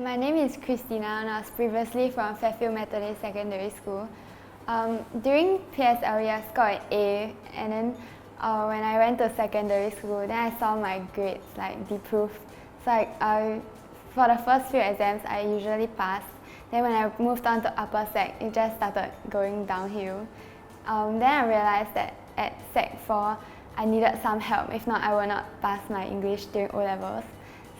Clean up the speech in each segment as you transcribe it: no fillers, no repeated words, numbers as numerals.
My name is Kristina and I was previously from Fairfield Methodist Secondary School. During PSLE I scored an A, and then when I went to secondary school, then I saw my grades deprove. So for the first few exams I usually passed. Then when I moved on to upper sec, it just started going downhill. Then I realized that at Sec 4 I needed some help, if not I will not pass my English during O Levels.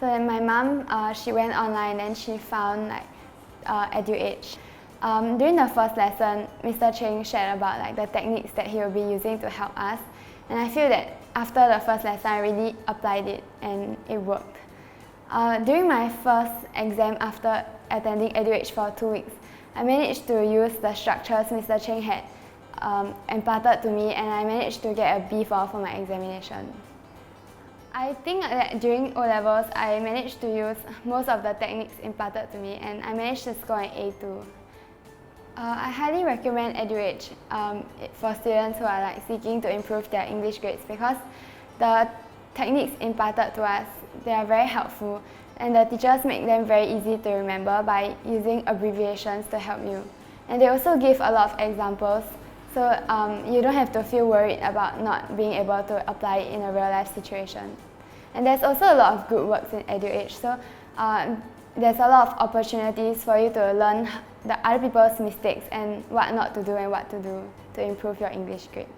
So then my mom, she went online and she found EduEdge. During the first lesson, Mr. Cheng shared about the techniques that he will be using to help us. And I feel that after the first lesson, I really applied it and it worked. During my first exam after attending EduEdge for 2 weeks, I managed to use the structures Mr. Cheng had imparted to me, and I managed to get a B4 for my examination. I think that during O Levels, I managed to use most of the techniques imparted to me, and I managed to score an A too. I highly recommend EduEdge for students who are seeking to improve their English grades, because the techniques imparted to us, they are very helpful, and the teachers make them very easy to remember by using abbreviations to help you. And they also give a lot of examples, so you don't have to feel worried about not being able to apply it in a real life situation. And there's also a lot of group works in EduEdge, so there's a lot of opportunities for you to learn the other people's mistakes and what not to do and what to do to improve your English grades.